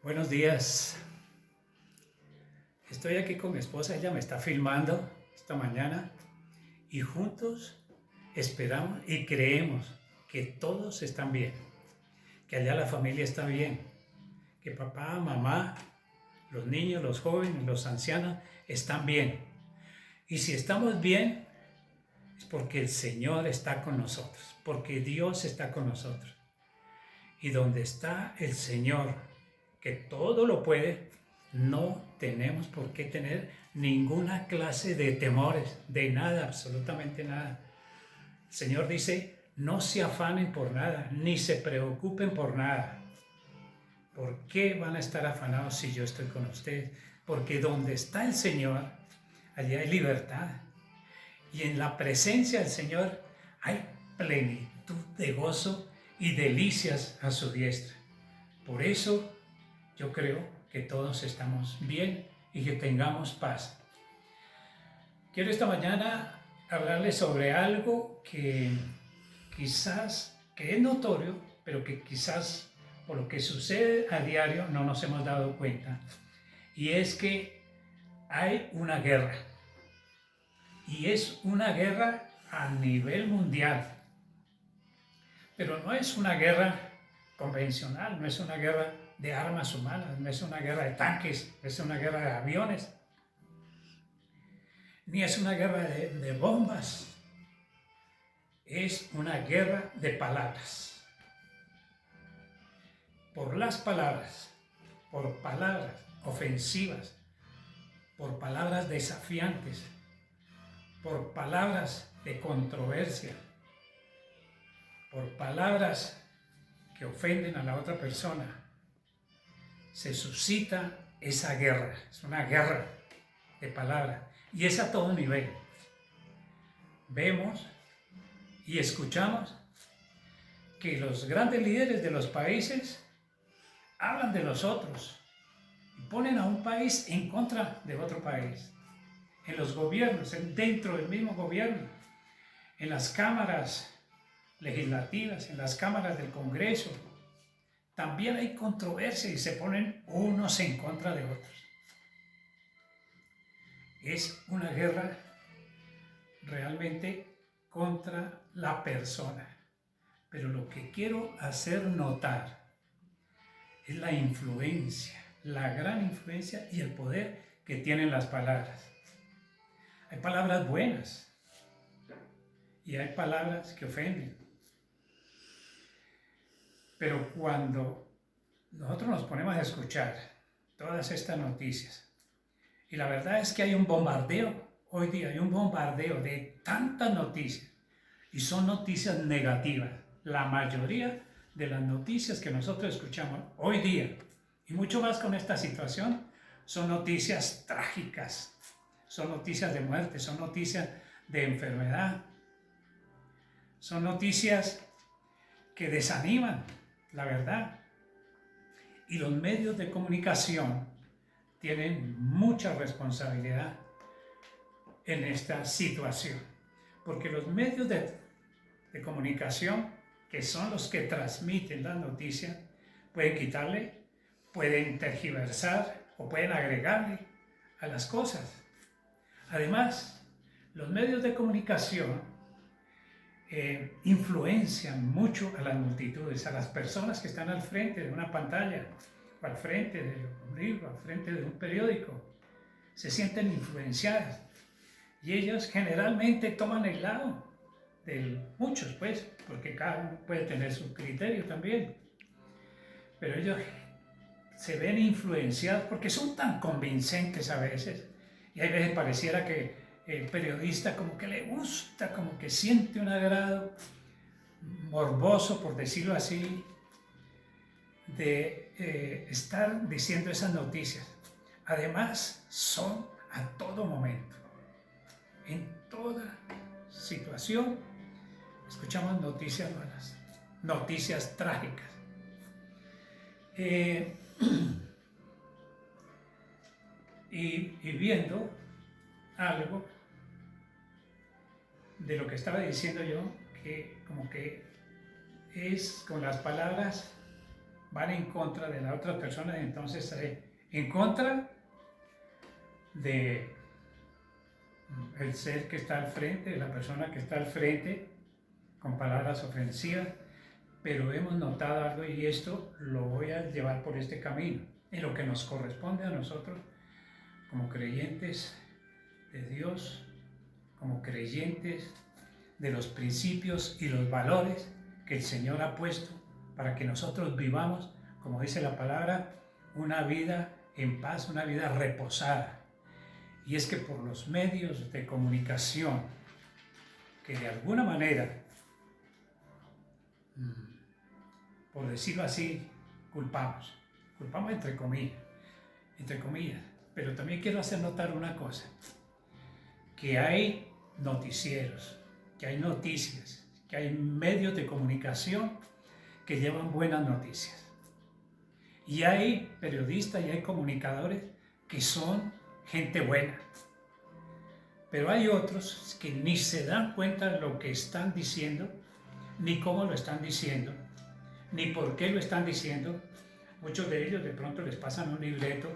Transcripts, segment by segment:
Buenos días. Estoy aquí con mi esposa, ella me está filmando esta mañana y juntos esperamos y creemos que todos están bien, que allá la familia está bien, que papá, mamá, los niños, los jóvenes, los ancianos están bien. Y si estamos bien es porque el Señor está con nosotros, porque Dios está con nosotros. Y donde está el Señor, que todo lo puede, no tenemos por qué tener ninguna clase de temores, de nada, absolutamente nada. El Señor dice, no se afanen por nada, ni se preocupen por nada. ¿Por qué van a estar afanados si yo estoy con ustedes? Porque donde está el Señor, allí hay libertad. Y en la presencia del Señor hay plenitud de gozo y delicias a su diestra. Por eso yo creo que todos estamos bien y que tengamos paz. Quiero esta mañana hablarles sobre algo que quizás, que es notorio, pero que quizás por lo que sucede a diario no nos hemos dado cuenta. Y es que hay una guerra. Y es una guerra a nivel mundial. Pero no es una guerra convencional, no es una guerra de armas humanas, no es una guerra de tanques, no es una guerra de aviones, ni es una guerra de bombas, es una guerra de palabras. Por las palabras, por palabras ofensivas, por palabras desafiantes, por palabras de controversia, por palabras que ofenden a la otra persona, se suscita esa guerra. Es una guerra de palabras y es a todo nivel. Vemos y escuchamos que los grandes líderes de los países hablan de los otros y ponen a un país en contra de otro país. En los gobiernos, dentro del mismo gobierno, en las cámaras legislativas, en las cámaras del Congreso, también hay controversia y se ponen unos en contra de otros. Es una guerra realmente contra la persona. Pero lo que quiero hacer notar es la influencia, la gran influencia y el poder que tienen las palabras. Hay palabras buenas y hay palabras que ofenden. Pero cuando nosotros nos ponemos a escuchar todas estas noticias, y la verdad es que hay un bombardeo, hoy día hay un bombardeo de tantas noticias, y son noticias negativas. La mayoría de las noticias que nosotros escuchamos hoy día, y mucho más con esta situación, son noticias trágicas, son noticias de muerte, son noticias de enfermedad, son noticias que desaniman, la verdad. Y los medios de comunicación tienen mucha responsabilidad en esta situación, porque los medios de comunicación, que son los que transmiten las noticias, pueden quitarle, pueden tergiversar o pueden agregarle a las cosas. Además, los medios de comunicación influencian mucho a las multitudes, a las personas que están al frente de una pantalla, o al frente de un libro, al frente de un periódico. Se sienten influenciadas y ellos generalmente toman el lado de muchos, pues, porque cada uno puede tener su criterio también, pero ellos se ven influenciados porque son tan convincentes a veces, y hay veces pareciera que el periodista como que le gusta, como que siente un agrado morboso, por decirlo así, de estar diciendo esas noticias. Además, son a todo momento, en toda situación, escuchamos noticias malas, noticias trágicas. Y viendo algo de lo que estaba diciendo yo, que como que es con las palabras van en contra de la otra persona, entonces en contra de el ser que está al frente, de la persona que está al frente, con palabras ofensivas, pero hemos notado algo y esto lo voy a llevar por este camino, en lo que nos corresponde a nosotros como creyentes de Dios, como creyentes de los principios y los valores que el Señor ha puesto para que nosotros vivamos, como dice la palabra, una vida en paz, una vida reposada. Y es que por los medios de comunicación que de alguna manera, por decirlo así, culpamos entre comillas, pero también quiero hacer notar una cosa, que hay noticieros, que hay noticias, que hay medios de comunicación que llevan buenas noticias. Y hay periodistas y hay comunicadores que son gente buena. Pero hay otros que ni se dan cuenta de lo que están diciendo, ni cómo lo están diciendo, ni por qué lo están diciendo. Muchos de ellos de pronto les pasan un libreto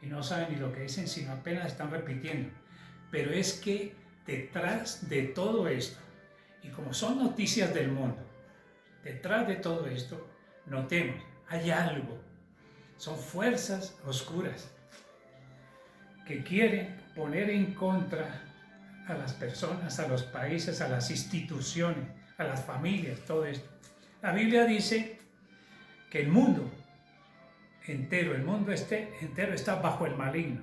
y no saben ni lo que dicen, sino apenas están repitiendo. Pero es que detrás de todo esto, y como son noticias del mundo, detrás de todo esto, notemos, hay algo. Son fuerzas oscuras que quieren poner en contra a las personas, a los países, a las instituciones, a las familias, todo esto. La Biblia dice que el mundo entero, entero está bajo el maligno.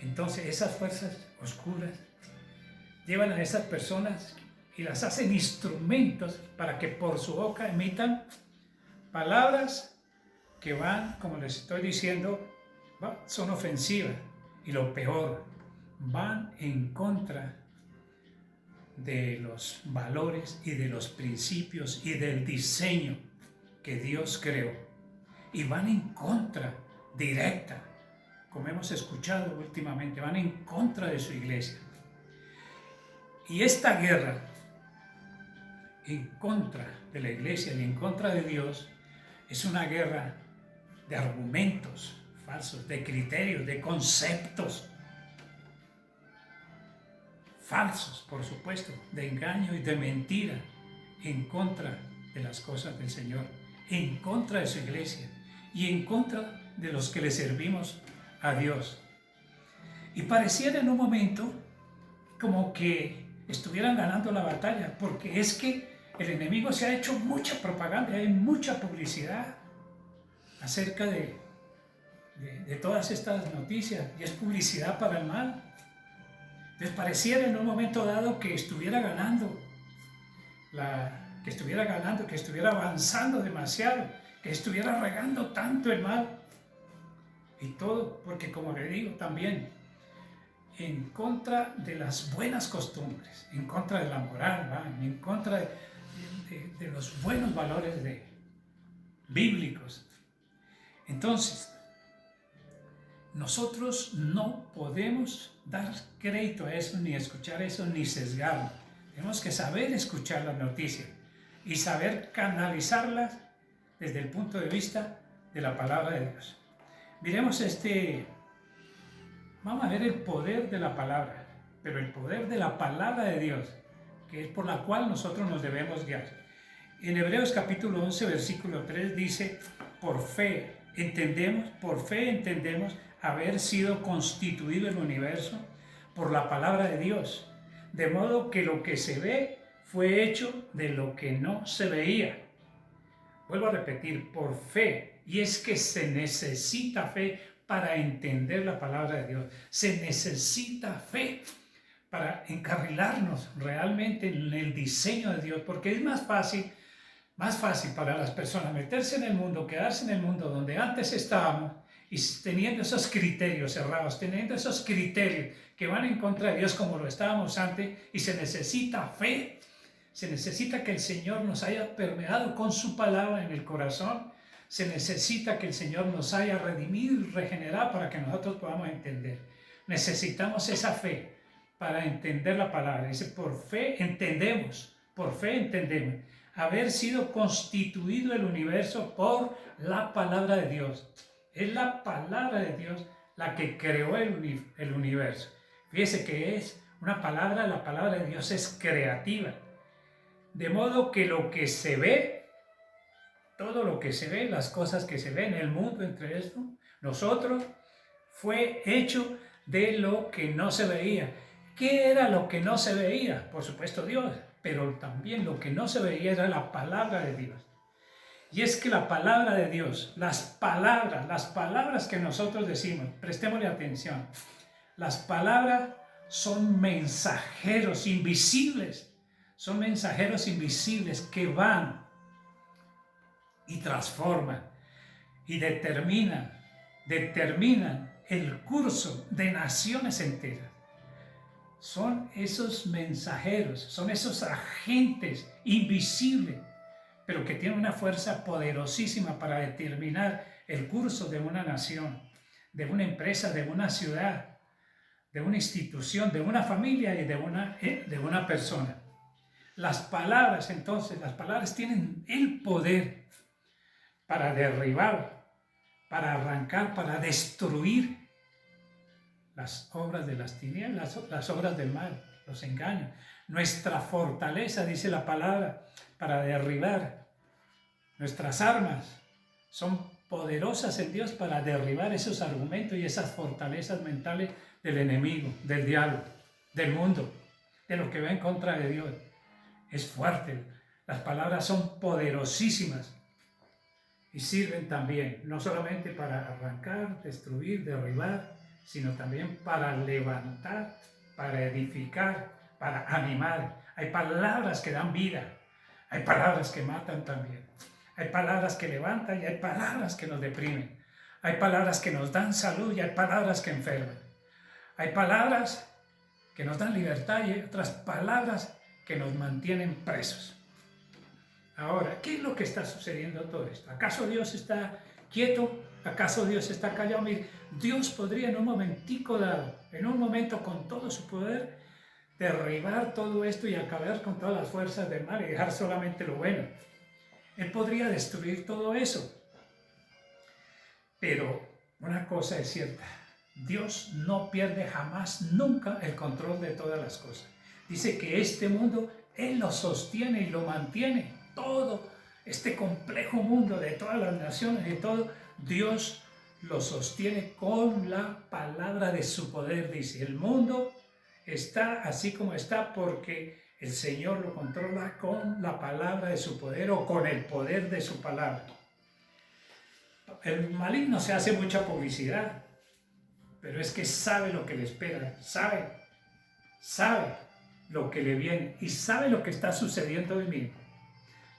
Entonces esas fuerzas oscuras llevan a esas personas y las hacen instrumentos para que por su boca emitan palabras que van, como les estoy diciendo, son ofensivas. Y lo peor, van en contra de los valores y de los principios y del diseño que Dios creó. Y van en contra directa, como hemos escuchado últimamente, van en contra de su iglesia. Y esta guerra en contra de la iglesia y en contra de Dios es una guerra de argumentos falsos, de criterios, de conceptos falsos, por supuesto, de engaño y de mentira en contra de las cosas del Señor, en contra de su iglesia y en contra de los que le servimos a Dios. Y pareciera en un momento como que estuvieran ganando la batalla, porque es que el enemigo se ha hecho mucha propaganda, hay mucha publicidad acerca de todas estas noticias, y es publicidad para el mal. Les pareciera en un momento dado que estuviera ganando, que estuviera avanzando demasiado, que estuviera regando tanto el mal. Y todo porque, como le digo también, en contra de las buenas costumbres, en contra de la moral, en contra de los buenos valores bíblicos. Entonces, nosotros no podemos dar crédito a eso, ni escuchar eso, ni sesgarlo. Tenemos que saber escuchar las noticias y saber canalizarlas desde el punto de vista de la palabra de Dios. Miremos vamos a ver el poder de la palabra, pero el poder de la palabra de Dios, que es por la cual nosotros nos debemos guiar. En Hebreos capítulo 11, versículo 3 dice, por fe entendemos haber sido constituido el universo por la palabra de Dios, de modo que lo que se ve fue hecho de lo que no se veía. Vuelvo a repetir, por fe, y es que se necesita fe para entender la palabra de Dios, se necesita fe para encarrilarnos realmente en el diseño de Dios, porque es más fácil para las personas meterse en el mundo, quedarse en el mundo donde antes estábamos, y teniendo esos criterios cerrados, teniendo esos criterios que van en contra de Dios como lo estábamos antes, y se necesita fe, se necesita que el Señor nos haya permeado con su palabra en el corazón, se necesita que el Señor nos haya redimido y regenerado para que nosotros podamos entender. Necesitamos esa fe para entender la palabra. Dice, por fe entendemos. haber sido constituido el universo por la palabra de Dios. Es la palabra de Dios la que creó el universo. Fíjese que es una palabra, la palabra de Dios es creativa. De modo que lo que se ve, todo lo que se ve, las cosas que se ven en el mundo, entre esto, nosotros, fue hecho de lo que no se veía. ¿Qué era lo que no se veía? Por supuesto Dios, pero también lo que no se veía era la palabra de Dios. Y es que la palabra de Dios, las palabras que nosotros decimos, prestémosle atención, las palabras son mensajeros invisibles, que van y transforman y determinan el curso de naciones enteras. Son esos mensajeros, son esos agentes invisibles, pero que tienen una fuerza poderosísima para determinar el curso de una nación, de una empresa, de una ciudad, de una institución, de una familia y de una persona. Las palabras, entonces, las palabras tienen el poder para derribar, para arrancar, para destruir las obras de las tinieblas, las obras del mal, los engaños. Nuestra fortaleza, dice la palabra, para derribar. Nuestras armas son poderosas en Dios para derribar esos argumentos y esas fortalezas mentales del enemigo, del diablo, del mundo, de lo que va en contra de Dios. Es fuerte. Las palabras son poderosísimas y sirven también, no solamente para arrancar, destruir, derribar, sino también para levantar, para edificar, para animar. Hay palabras que dan vida, hay palabras que matan también. Hay palabras que levantan y hay palabras que nos deprimen. Hay palabras que nos dan salud y hay palabras que enferman. Hay palabras que nos dan libertad y otras palabras que nos mantienen presos. Ahora, ¿qué es lo que está sucediendo todo esto? ¿Acaso Dios está quieto? ¿Acaso Dios está callado? Mire, Dios podría en un momentico dado, en un momento con todo su poder, derribar todo esto y acabar con todas las fuerzas del mal y dejar solamente lo bueno. Él podría destruir todo eso. Pero una cosa es cierta, Dios no pierde jamás, nunca el control de todas las cosas. Dice que este mundo, Él lo sostiene y lo mantiene. Todo este complejo mundo de todas las naciones y todo, Dios lo sostiene con la palabra de su poder. Dice, el mundo está así como está porque el Señor lo controla con la palabra de su poder o con el poder de su palabra. El maligno se hace mucha publicidad, pero es que sabe lo que le espera, sabe lo que le viene y sabe lo que está sucediendo hoy mismo.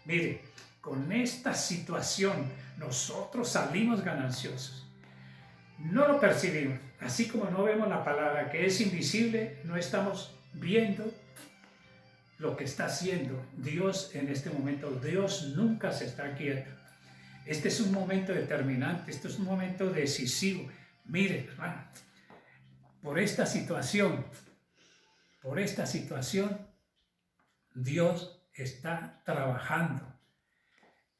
Mire, con esta situación nosotros salimos gananciosos. No lo percibimos, así como no vemos la palabra que es invisible, no estamos viendo lo que está haciendo Dios en este momento. Dios nunca se está quieto. Este es un momento determinante, este es un momento decisivo. Mire, hermano, por esta situación, Dios está trabajando.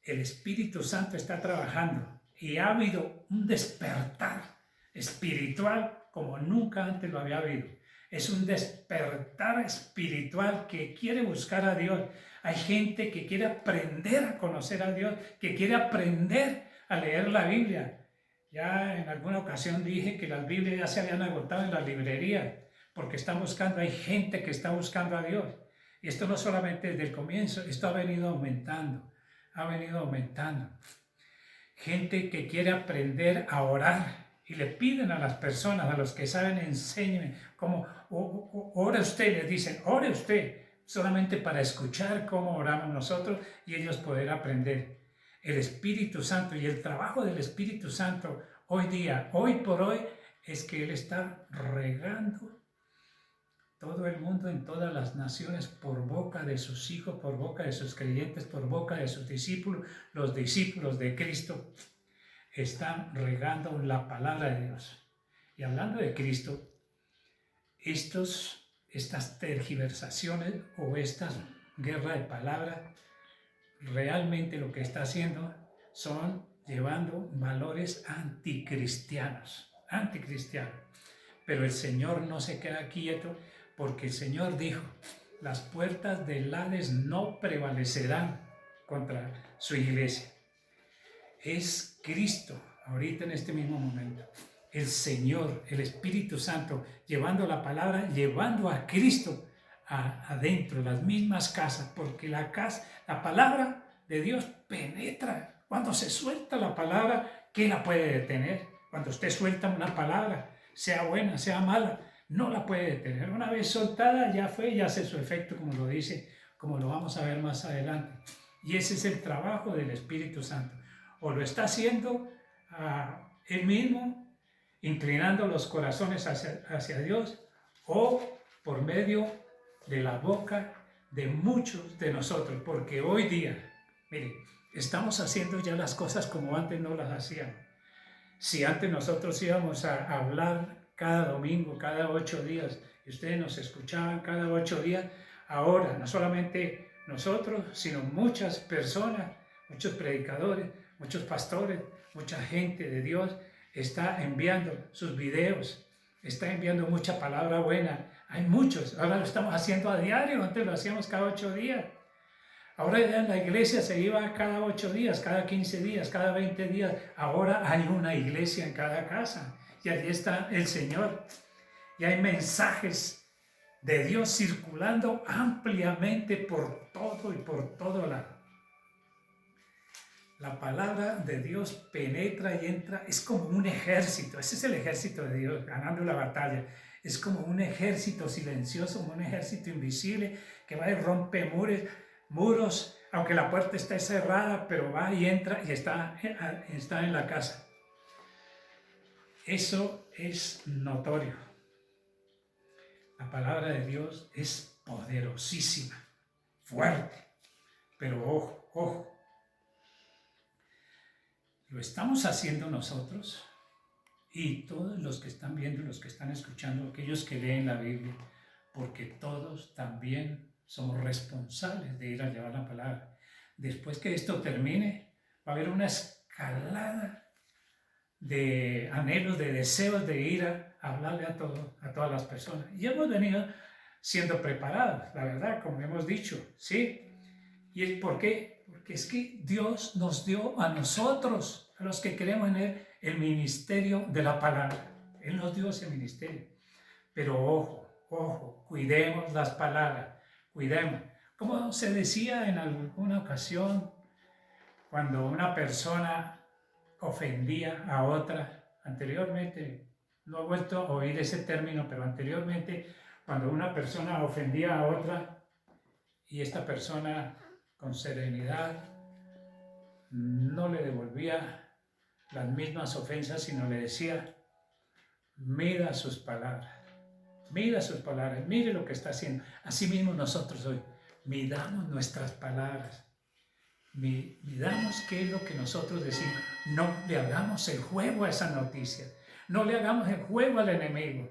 El Espíritu Santo está trabajando y ha habido un despertar espiritual como nunca antes lo había habido. Es un despertar espiritual que quiere buscar a Dios. Hay gente que quiere aprender a conocer a Dios, que quiere aprender a leer la Biblia. Ya en alguna ocasión dije que las Biblias ya se habían agotado en las librerías, porque hay gente que está buscando a Dios. Y esto no solamente desde el comienzo, esto ha venido aumentando. Gente que quiere aprender a orar y le piden a las personas, a los que saben, enséñenme cómo ore usted, les dicen, ore usted, solamente para escuchar cómo oramos nosotros y ellos poder aprender. El Espíritu Santo y el trabajo del Espíritu Santo hoy por hoy, es que Él está regando todo el mundo en todas las naciones por boca de sus hijos, por boca de sus creyentes, por boca de sus discípulos. Los discípulos de Cristo están regando la palabra de Dios. Y hablando de Cristo, estas tergiversaciones o estas guerras de palabras realmente lo que está haciendo son llevando valores anticristianos. Pero el Señor no se queda quieto, porque el Señor dijo: las puertas del Hades no prevalecerán contra su iglesia. Es Cristo, ahorita en este mismo momento, el Señor, el Espíritu Santo, llevando la palabra, llevando a Cristo adentro, las mismas casas, porque la palabra de Dios penetra. Cuando se suelta la palabra, ¿qué la puede detener? Cuando usted suelta una palabra, sea buena, sea mala, no la puede detener. Una vez soltada, ya fue, ya hace su efecto, como lo dice, como lo vamos a ver más adelante. Y ese es el trabajo del Espíritu Santo. O lo está haciendo Él mismo, inclinando los corazones hacia Dios, o por medio de la boca de muchos de nosotros, porque hoy día, mire, estamos haciendo ya las cosas como antes no las hacíamos. Si antes nosotros íbamos a hablar cada domingo, cada 8 días, y ustedes nos escuchaban cada 8 días, ahora no solamente nosotros, sino muchas personas, muchos predicadores, muchos pastores, mucha gente de Dios está enviando sus videos, está enviando mucha palabra buena. Hay muchos, ahora lo estamos haciendo a diario, antes lo hacíamos cada 8 días. Ahora ya en la iglesia se iba cada 8 días, cada 15 días, cada 20 días. Ahora hay una iglesia en cada casa y allí está el Señor. Y hay mensajes de Dios circulando ampliamente por todo y por todo lado. La palabra de Dios penetra y entra, es como un ejército. Ese es el ejército de Dios ganando la batalla. Es como un ejército silencioso, un ejército invisible que va y rompe muros, aunque la puerta esté cerrada, pero va y entra y está en la casa. Eso es notorio. La palabra de Dios es poderosísima, fuerte, pero ojo, lo estamos haciendo nosotros y todos los que están viendo, los que están escuchando, aquellos que leen la Biblia, porque todos también somos responsables de ir a llevar la palabra. Después que esto termine, va a haber una escalada de anhelos, de deseos de ir a hablarle a todas las personas. Y hemos venido siendo preparados, la verdad, como hemos dicho, ¿sí? ¿Y es por qué? Porque es que Dios nos dio a nosotros, a los que creemos en Él, el ministerio de la palabra. Él nos dio ese ministerio. Pero ojo, cuidemos las palabras, cuidemos. Como se decía en alguna ocasión, cuando una persona ofendía a otra, anteriormente, no he vuelto a oír ese término, pero anteriormente, cuando una persona ofendía a otra y esta persona con serenidad no le devolvía las mismas ofensas, sino le decía: mida sus palabras, mire lo que está haciendo. Así mismo nosotros hoy, midamos nuestras palabras, midamos qué es lo que nosotros decimos. No le hagamos el juego a esa noticia, no le hagamos el juego al enemigo,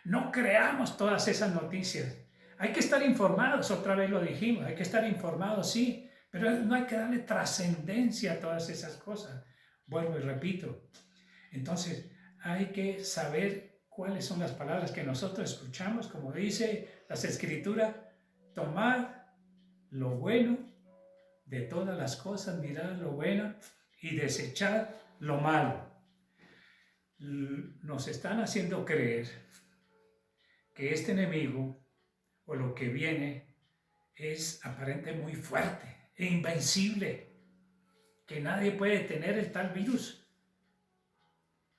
no creamos todas esas noticias. Hay que estar informados, otra vez lo dijimos, hay que estar informados, sí, pero no hay que darle trascendencia a todas esas cosas. Vuelvo y repito. Entonces, hay que saber cuáles son las palabras que nosotros escuchamos, como dice las Escrituras: tomad lo bueno de todas las cosas, mirad lo bueno y desechad lo malo. Nos están haciendo creer que este enemigo o lo que viene es aparentemente muy fuerte e invencible, que nadie puede detener el tal virus,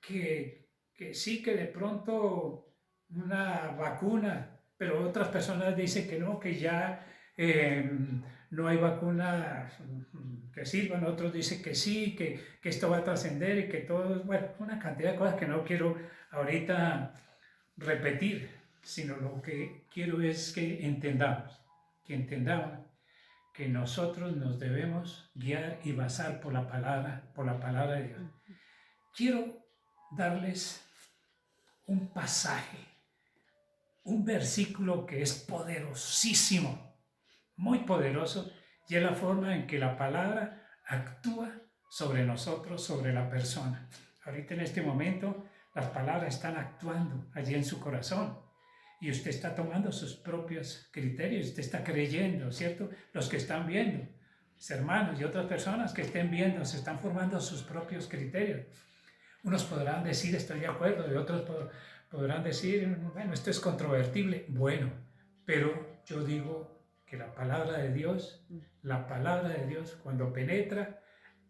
que sí, que de pronto una vacuna, pero otras personas dicen que no, que ya no hay vacuna que sirvan, otros dicen que sí, que esto va a trascender y que todo, bueno, una cantidad de cosas que no quiero ahorita repetir, sino lo que quiero es que entendamos que nosotros nos debemos guiar y basar por la palabra de Dios. Quiero darles un pasaje, un versículo que es poderosísimo, muy poderoso, y es la forma en que la palabra actúa sobre nosotros, sobre la persona. Ahorita en este momento las palabras están actuando allí en su corazón y usted está tomando sus propios criterios, usted está creyendo, ¿cierto? Los que están viendo, los hermanos y otras personas que estén viendo, se están formando sus propios criterios. Unos podrán decir estoy de acuerdo y otros podrán decir, bueno, esto es controvertible. Bueno, pero yo digo que la palabra de Dios cuando penetra,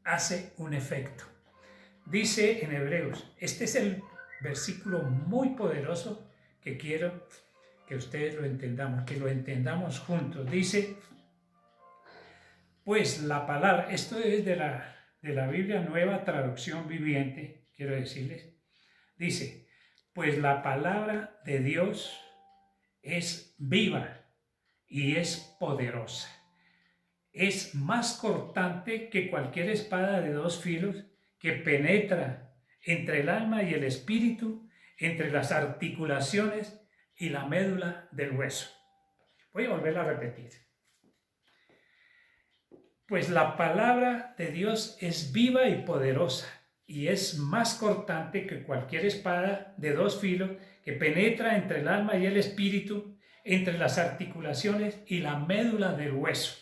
hace un efecto. Dice en Hebreos, este es el versículo muy poderoso que quiero que ustedes lo entendamos, que lo entendamos juntos. Dice, pues la palabra, esto es de la Biblia Nueva Traducción Viviente, quiero decirles, dice, pues la palabra de Dios es viva y es poderosa. Es más cortante que cualquier espada de dos filos que penetra entre el alma y el espíritu, entre las articulaciones y la médula del hueso. Voy a volver a repetir. Pues la palabra de Dios es viva y poderosa y es más cortante que cualquier espada de dos filos que penetra entre el alma y el espíritu, entre las articulaciones y la médula del hueso.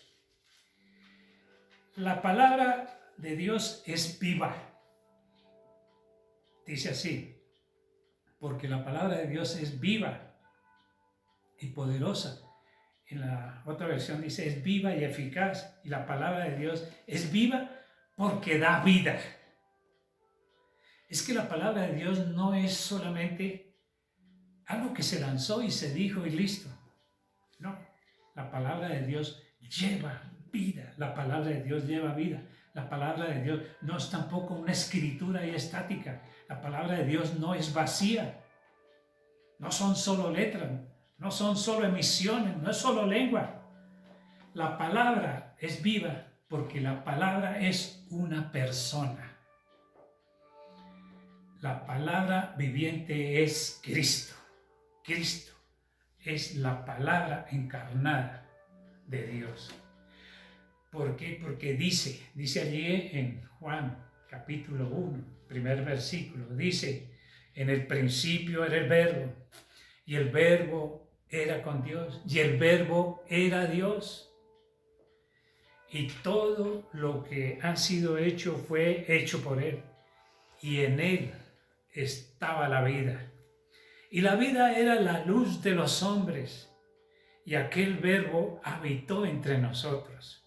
La palabra de Dios es viva. Dice así, porque la palabra de Dios es viva y poderosa. En la otra versión dice es viva y eficaz. Y la palabra de Dios es viva porque da vida. Es que la palabra de Dios no es solamente algo que se lanzó y se dijo y listo. No, la palabra de Dios lleva vida. La palabra de Dios lleva vida. La palabra de Dios no es tampoco una escritura ahí estática. La palabra de Dios no es vacía. No son solo letras, no son solo emisiones, no es solo lengua. La palabra es viva porque la palabra es una persona. La palabra viviente es Cristo. Cristo es la palabra encarnada de Dios. ¿Por qué? Porque dice allí en Juan capítulo 1, primer versículo, dice, en el principio era el verbo, y el verbo era con Dios, y el verbo era Dios. Y todo lo que ha sido hecho fue hecho por Él, y en Él estaba la vida. Y la vida era la luz de los hombres, y aquel verbo habitó entre nosotros.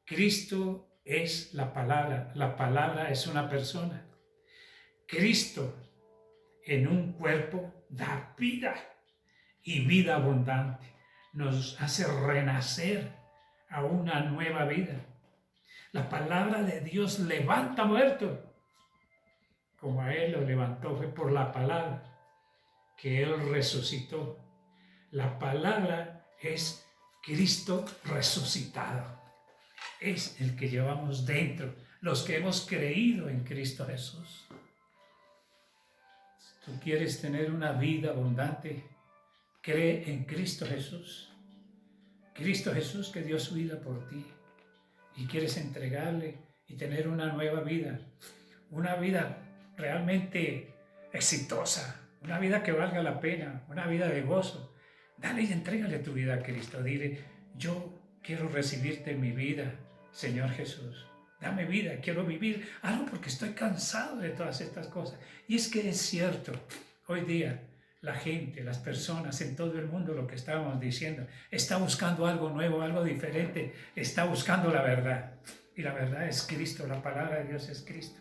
Cristo es la palabra es una persona. Cristo en un cuerpo da vida y vida abundante. Nos hace renacer a una nueva vida. La palabra de Dios levanta muertos. Como a Él lo levantó, fue por la palabra que Él resucitó. La palabra es Cristo resucitado. Es el que llevamos dentro, los que hemos creído en Cristo Jesús. Si tú quieres tener una vida abundante, cree en Cristo Jesús. Cristo Jesús que dio su vida por ti. Y quieres entregarle y tener una nueva vida. Una vida realmente exitosa. Una vida que valga la pena. Una vida de gozo. Dale y entrégale tu vida a Cristo. Dile, yo quiero recibirte en mi vida, Señor Jesús. Dame vida, quiero vivir algo porque estoy cansado de todas estas cosas. Y es que es cierto, hoy día la gente, las personas en todo el mundo, lo que estábamos diciendo, está buscando algo nuevo, algo diferente, está buscando la verdad. Y la verdad es Cristo, la palabra de Dios es Cristo.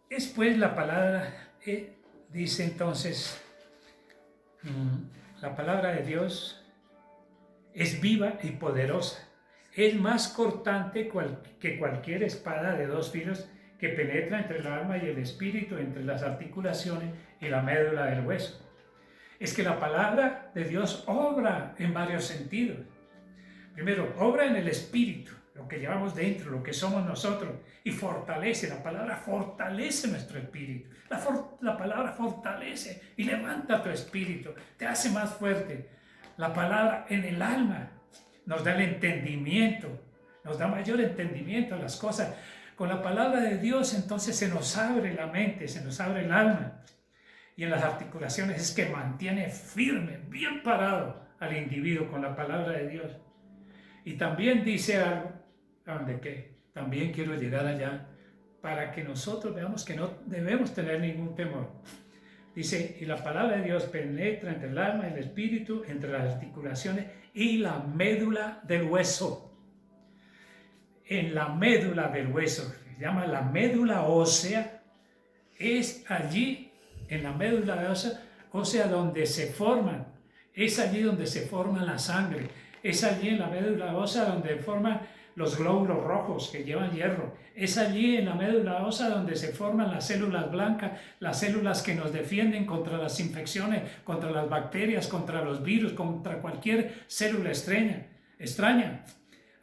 Después la palabra dice entonces, la palabra de Dios es viva y poderosa. Es más cortante que cualquier espada de dos filos que penetra entre el alma y el espíritu, entre las articulaciones y la médula del hueso. Es que la palabra de Dios obra en varios sentidos. Primero, obra en el espíritu, lo que llevamos dentro, lo que somos nosotros, y fortalece. La palabra fortalece nuestro espíritu. La palabra fortalece y levanta tu espíritu, te hace más fuerte. La palabra en el alma, nos da el entendimiento, nos da mayor entendimiento a las cosas. Con la palabra de Dios entonces se nos abre la mente, se nos abre el alma. Y en las articulaciones es que mantiene firme, bien parado al individuo con la palabra de Dios. Y también dice algo, a donde que también quiero llegar allá, para que nosotros veamos que no debemos tener ningún temor. Dice, y la palabra de Dios penetra entre el alma y el espíritu, entre las articulaciones y la médula del hueso. En la médula del hueso, se llama la médula ósea, es allí, en la médula ósea donde se forman, es allí donde se forma la sangre, es allí en la médula ósea donde forman los glóbulos rojos que llevan hierro, es allí en la médula ósea donde se forman las células blancas, las células que nos defienden contra las infecciones, contra las bacterias, contra los virus, contra cualquier célula extraña.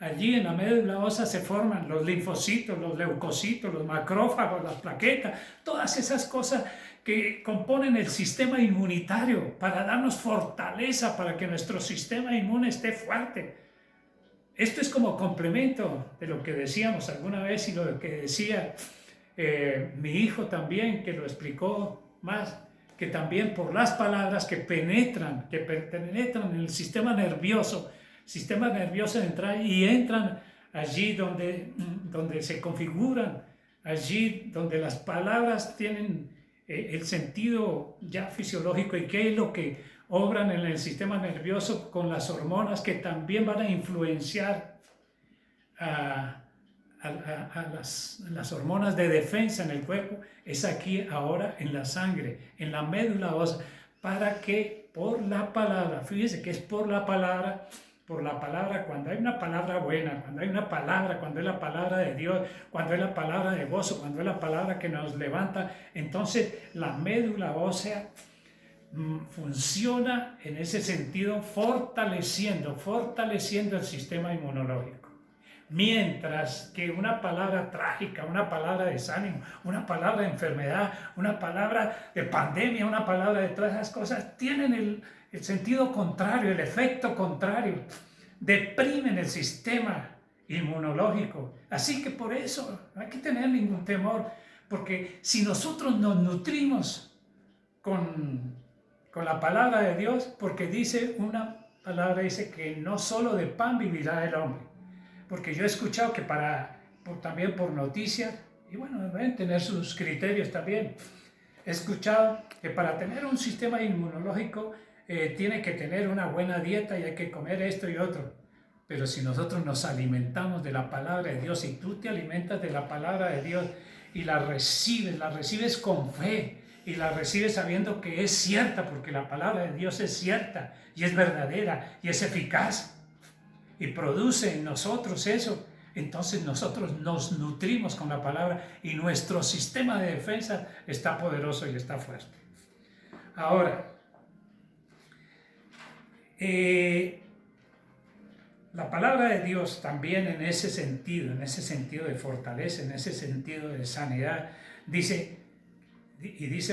Allí en la médula ósea se forman los linfocitos, los leucocitos, los macrófagos, las plaquetas, todas esas cosas que componen el sistema inmunitario para darnos fortaleza, para que nuestro sistema inmune esté fuerte. Esto es como complemento de lo que decíamos alguna vez y lo que decía mi hijo también, que lo explicó más, que también por las palabras que penetran en el sistema nervioso entran y entran allí donde se configuran, allí donde las palabras tienen el sentido ya fisiológico y qué es lo que obran en el sistema nervioso con las hormonas que también van a influenciar a las hormonas de defensa en el cuerpo, es aquí ahora en la sangre, en la médula ósea, para que por la palabra, fíjese que es por la palabra, cuando hay una palabra buena, cuando es la palabra de Dios, cuando es la palabra de gozo, cuando es la palabra que nos levanta, entonces la médula ósea funciona en ese sentido fortaleciendo el sistema inmunológico. Mientras que una palabra trágica, una palabra de desánimo, una palabra de enfermedad, una palabra de pandemia, una palabra de todas esas cosas, tienen el sentido contrario, el efecto contrario, deprimen el sistema inmunológico. Así que por eso no hay que tener ningún temor, porque si nosotros nos nutrimos con la palabra de Dios, porque dice una palabra, dice que no solo de pan vivirá el hombre, porque yo he escuchado que también por noticias, y bueno, deben tener sus criterios también, he escuchado que para tener un sistema inmunológico tiene que tener una buena dieta y hay que comer esto y otro. Pero si nosotros nos alimentamos de la palabra de Dios y tú te alimentas de la palabra de Dios y la recibes con fe y la recibes sabiendo que es cierta, porque la palabra de Dios es cierta y es verdadera y es eficaz y produce en nosotros eso, entonces nosotros nos nutrimos con la palabra y nuestro sistema de defensa está poderoso y está fuerte. Ahora, la palabra de Dios también en ese sentido de fortaleza, en ese sentido de sanidad, dice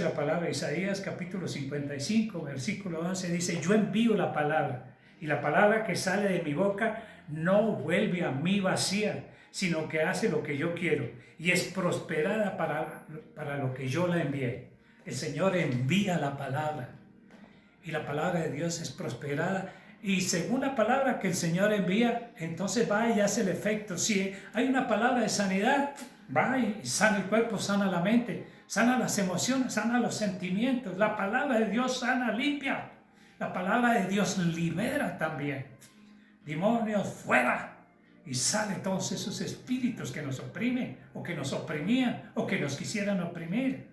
la palabra, Isaías capítulo 55, versículo 11, dice, yo envío la palabra, y la palabra que sale de mi boca no vuelve a mí vacía, sino que hace lo que yo quiero, y es prosperada para lo que yo la envié. El Señor envía la palabra, y la palabra de Dios es prosperada, y según la palabra que el Señor envía, entonces va y hace el efecto. Si hay una palabra de sanidad, va y sana el cuerpo, sana la mente, sana las emociones, sana los sentimientos. La palabra de Dios sana, limpia. La palabra de Dios libera también. Demonios fuera. Y sale todos esos espíritus que nos oprimen, o que nos oprimían, o que nos quisieran oprimir.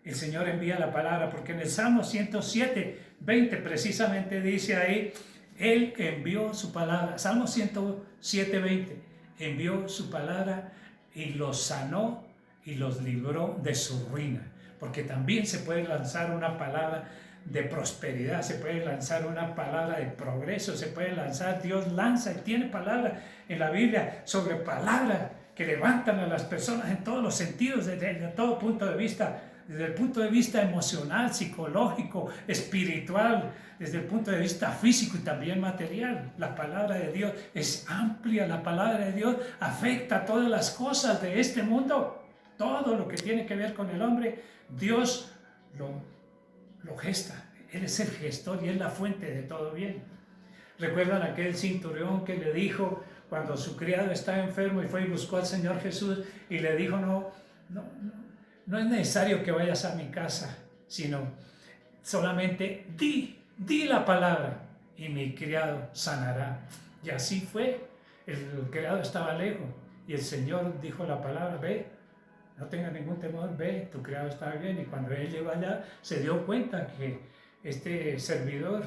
El Señor envía la palabra, porque en el Salmo 107, 20 precisamente dice ahí, Él envió su palabra. Salmo 107, 20, envió su palabra y los sanó y los libró de su ruina. Porque también se puede lanzar una palabra de prosperidad, se puede lanzar una palabra de progreso, se puede lanzar, Dios lanza y tiene palabras en la Biblia sobre palabras que levantan a las personas en todos los sentidos, desde todo punto de vista, desde el punto de vista emocional, psicológico, espiritual, desde el punto de vista físico y también material. La palabra de Dios es amplia, la palabra de Dios afecta a todas las cosas de este mundo. Todo lo que tiene que ver con el hombre, Dios lo gesta. Él es el gestor y es la fuente de todo bien. ¿Recuerdan aquel centurión que le dijo cuando su criado estaba enfermo y fue y buscó al Señor Jesús y le dijo, no es necesario que vayas a mi casa, sino solamente di la palabra y mi criado sanará? Y así fue. El criado estaba lejos y el Señor dijo la palabra, ve, no tengas ningún temor, ve, tu criado está bien. Y cuando él llegó allá, se dio cuenta que este servidor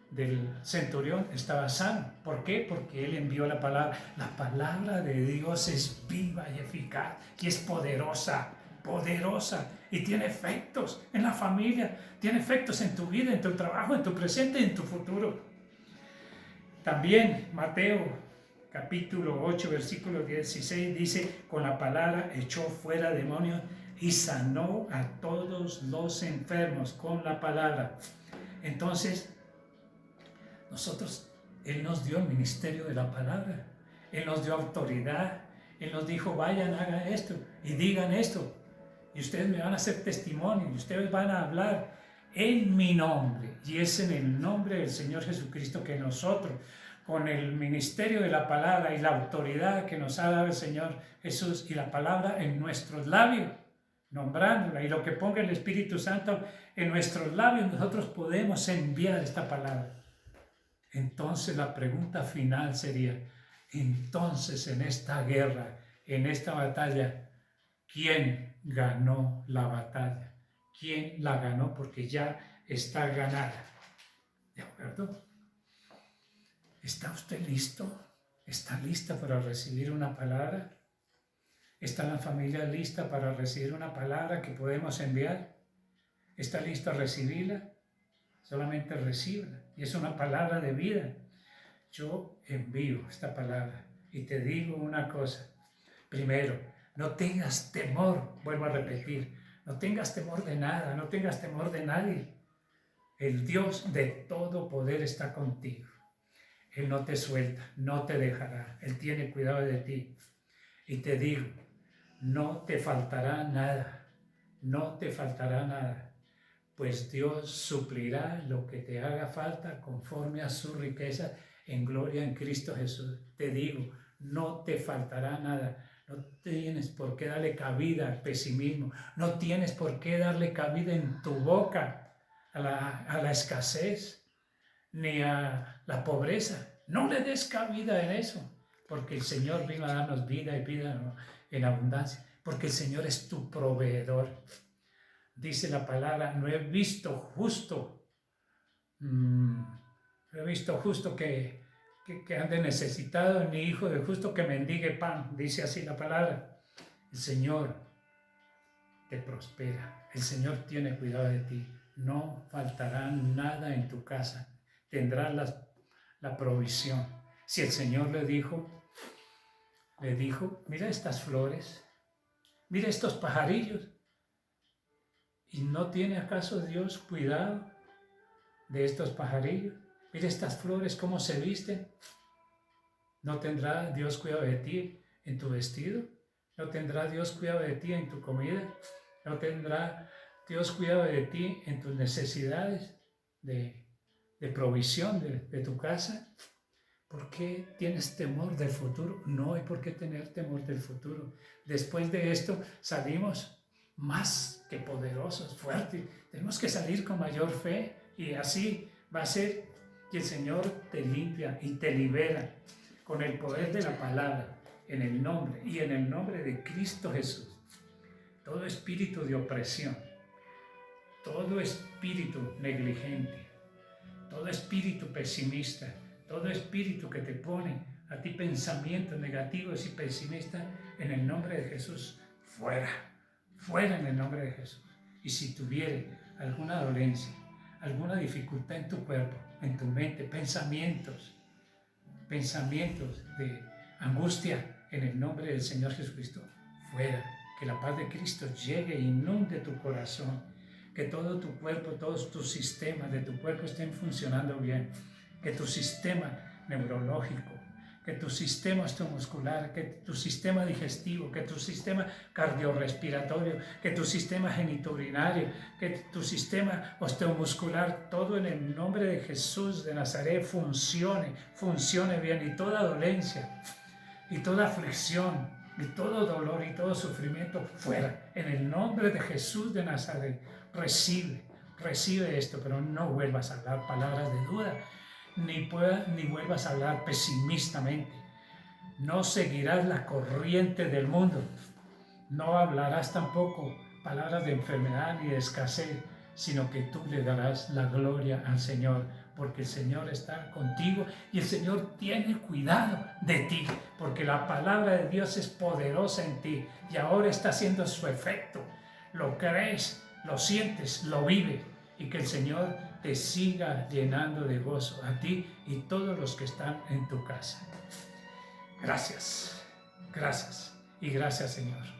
del centurión estaba sano. ¿Por qué? Porque él envió la palabra. La palabra de Dios es viva y eficaz y es poderosa y tiene efectos en la familia, tiene efectos en tu vida, en tu trabajo, en tu presente y en tu futuro. También Mateo capítulo 8 versículo 16 dice, con la palabra echó fuera demonios y sanó a todos los enfermos con la palabra. Entonces Él nos dio el ministerio de la palabra, Él nos dio autoridad, Él nos dijo, vayan, hagan esto y digan esto, y ustedes me van a hacer testimonio, y ustedes van a hablar en mi nombre, y es en el nombre del Señor Jesucristo que nosotros, con el ministerio de la palabra y la autoridad que nos ha dado el Señor Jesús y la palabra en nuestros labios, nombrándola, y lo que ponga el Espíritu Santo en nuestros labios, nosotros podemos enviar esta palabra. Entonces la pregunta final sería, entonces en esta guerra, en esta batalla, ¿quién ganó la batalla? ¿Quién la ganó? Porque ya está ganada. ¿De acuerdo? ¿Está usted listo? ¿Está lista para recibir una palabra? ¿Está la familia lista para recibir una palabra que podemos enviar? ¿Está listo a recibirla? Solamente recíbela. Y es una palabra de vida. Yo envío esta palabra y te digo una cosa. Primero, no tengas temor, vuelvo a repetir, no tengas temor de nada, no tengas temor de nadie. El Dios de todo poder está contigo. Él no te suelta, no te dejará. Él tiene cuidado de ti. Y te digo, no te faltará nada, no te faltará nada, pues Dios suplirá lo que te haga falta conforme a su riqueza en gloria en Cristo Jesús. Te digo, no te faltará nada. No tienes por qué darle cabida al pesimismo, no tienes por qué darle cabida en tu boca a la escasez, ni a la pobreza. No le des cabida en eso, porque el Señor vino a darnos vida y vida en abundancia, porque el Señor es tu proveedor. Dice la palabra, no he visto justo que ande necesitado, ni hijo de justo que mendigue pan. Dice así la palabra. El Señor te prospera, el Señor tiene cuidado de ti, no faltará nada en tu casa, tendrás la provisión. Si el Señor le dijo, mira estas flores, mira estos pajarillos, ¿y no tiene acaso Dios cuidado de estos pajarillos? Mira estas flores, cómo se visten. ¿No tendrá Dios cuidado de ti en tu vestido? ¿No tendrá Dios cuidado de ti en tu comida? ¿No tendrá Dios cuidado de ti en tus necesidades de provisión de tu casa? ¿Por qué tienes temor del futuro? No hay por qué tener temor del futuro. Después de esto salimos más que poderosos, fuertes. Tenemos que salir con mayor fe y así va a ser que el Señor te limpia y te libera con el poder de la palabra, en el nombre y en el nombre de Cristo Jesús. Todo espíritu de opresión, todo espíritu negligente, todo espíritu pesimista, todo espíritu que te pone a ti pensamientos negativos y pesimistas, en el nombre de Jesús, fuera en el nombre de Jesús. Y si tuviere alguna dolencia, alguna dificultad en tu cuerpo, en tu mente, pensamientos de angustia, en el nombre del Señor Jesucristo, fuera Que la paz de Cristo llegue e inunde tu corazón. Que todo tu cuerpo, todos tus sistemas de tu cuerpo estén funcionando bien. Que tu sistema neurológico, que tu sistema osteomuscular, que tu sistema digestivo, que tu sistema cardiorrespiratorio, que tu sistema genitourinario, que tu sistema osteomuscular, todo en el nombre de Jesús de Nazaret funcione bien, y toda dolencia y toda aflicción y todo dolor y todo sufrimiento fuera, en el nombre de Jesús de Nazaret. Recibe esto, pero no vuelvas a hablar palabras de duda, ni vuelvas a hablar pesimistamente. No seguirás la corriente del mundo. No hablarás tampoco palabras de enfermedad ni de escasez, sino que tú le darás la gloria al Señor, porque el Señor está contigo y el Señor tiene cuidado de ti, porque la palabra de Dios es poderosa en ti y ahora está haciendo su efecto. Lo crees, lo sientes, lo vives, y que el Señor te siga llenando de gozo a ti y todos los que están en tu casa. Gracias y gracias, Señor.